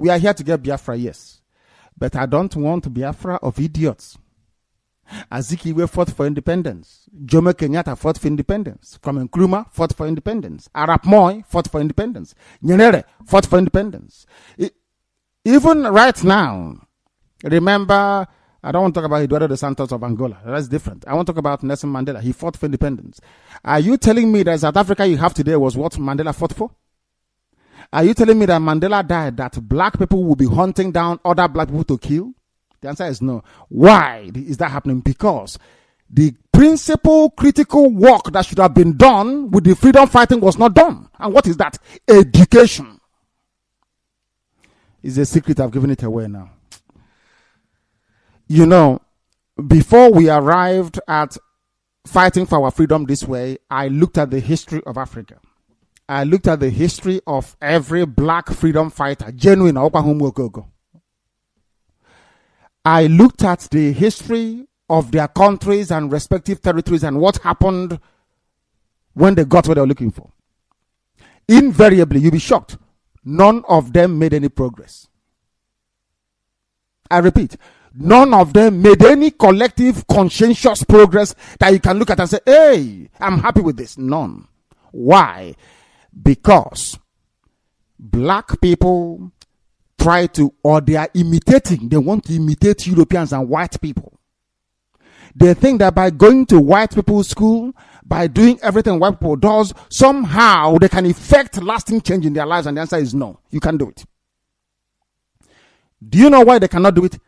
We are here to get Biafra, yes. But I don't want Biafra of idiots. Azikiwe fought for independence. Jomo Kenyatta fought for independence. Kwame Nkrumah fought for independence. Arap Moi fought for independence. Nyerere fought for independence. Even right now, remember, I don't want to talk about Eduardo dos Santos of Angola. That's different. I want to talk about Nelson Mandela. He fought for independence. Are you telling me that South Africa you have today was what Mandela fought for? Are you telling me that Mandela died, that black people will be hunting down other black people to kill? The answer is no. Why is that happening? Because the principal critical work that should have been done with the freedom fighting was not done. And what is that? Education. It's a secret. I've given it away now. You know, before we arrived at fighting for our freedom this way, I looked at the history of Africa. I looked at the history of every black freedom fighter, genuine Oklahoma Gogo. I looked at the history of their countries and respective territories and what happened when they got what they were looking for. Invariably, you'll be shocked. None of them made any progress. I repeat, none of them made any collective, conscientious progress that you can look at and say, hey, I'm happy with this. None. Why? Because black people try to, or they are imitating, they want to imitate Europeans and white people. They think that by going to white people's school, by doing everything white people does, somehow they can effect lasting change in their lives. And the answer is no, you can't do it. Do you know why they cannot do it?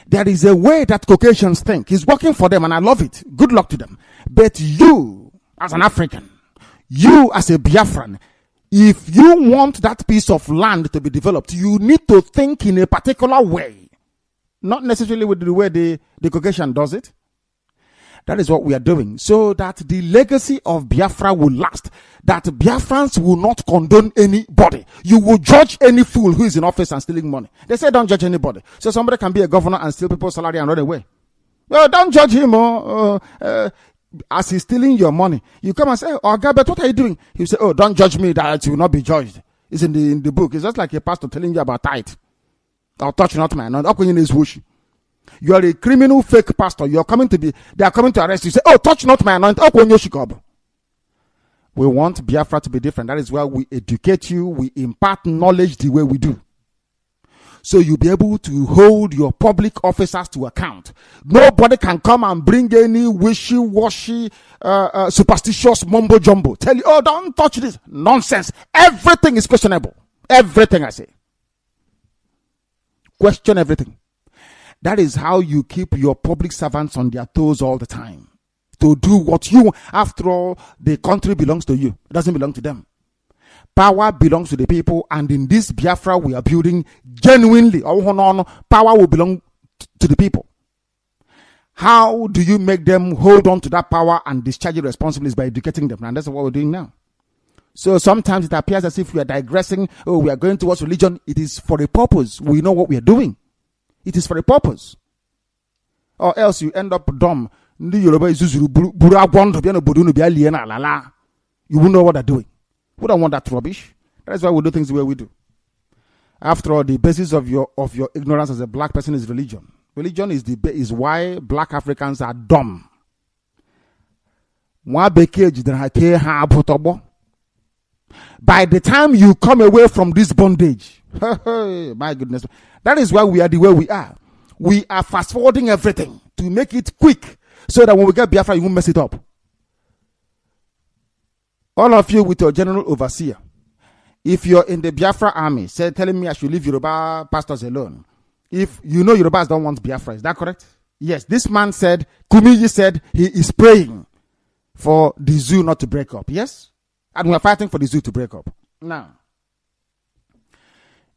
There is a way that Caucasians think. It's working for them and I love it. Good luck to them. But you, as an African, you as a Biafran, if you want that piece of land to be developed, you need to think in a particular way. Not necessarily with the way the Caucasian does it. That is what we are doing. So that the legacy of Biafra will last. That Biafrans will not condone anybody. You will judge any fool who is in office and stealing money. They say don't judge anybody. So somebody can be a governor and steal people's salary and run away. Well, don't judge him. As he's stealing your money, you come and say, oh, Gabet, what are you doing? He will say, oh, don't judge me that you will not be judged. It's in the book. It's just like a pastor telling you about tithe. Or touch not my anointing. You are a criminal fake pastor. They are coming to arrest you. You say, oh, touch not my anointing. We want Biafra to be different. That is why we educate you. We impart knowledge the way we do. So you'll be able to hold your public officers to account. Nobody can come and bring any wishy-washy, superstitious mumbo-jumbo. Tell you, oh, don't touch this. Nonsense. Everything is questionable. Everything I say. Question everything. That is how you keep your public servants on their toes all the time. To do what you want. After all, the country belongs to you. It doesn't belong to them. Power belongs to the people, and in this Biafra we are building genuinely, power will belong to the people. How do you make them hold on to that power and discharge your responsibilities? By educating them, and that's what we're doing now. So sometimes it appears as if we are digressing. Oh, we are going towards religion. It is for a purpose. We know what we are doing. It is for a purpose. Or else you end up dumb. You won't know what they're doing. We don't want that rubbish. That is why we do things the way we do. After all, the basis of your ignorance as a black person is religion. Religion is why black Africans are dumb. By the time you come away from this bondage, my goodness, that is why we are the way we are. We are fast forwarding everything to make it quick so that when we get Biafra, you won't mess it up. All of you with your general overseer, if you're in the Biafra army, telling me I should leave Yoruba pastors alone. If you know Yorubas don't want Biafra, is that correct? Yes, this man said, Kumiji said he is praying for the zoo not to break up. Yes? And we're fighting for the zoo to break up. Now,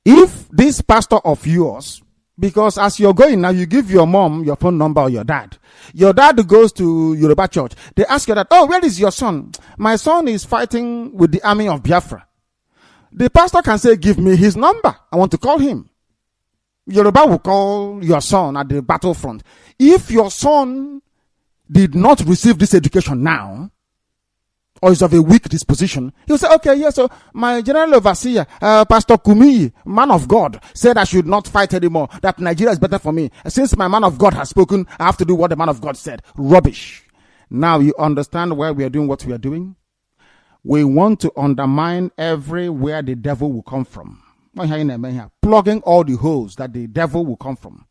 if this pastor of yours, because as you're going now, you give your mom your phone number or your dad. Your dad goes to Yoruba church. They ask your dad, oh, where is your son? My son is fighting with the army of Biafra. The pastor can say, give me his number. I want to call him. Yoruba will call your son at the battlefront. If your son did not receive this education now, or is of a weak disposition, he'll say, okay, yes, so my general overseer, Pastor Kumuyi, man of God, said I should not fight anymore, that Nigeria is better for me. Since my man of God has spoken, I have to do what the man of God said. Rubbish. Now you understand why we are doing what we are doing? We want to undermine everywhere the devil will come from. Plugging all the holes that the devil will come from.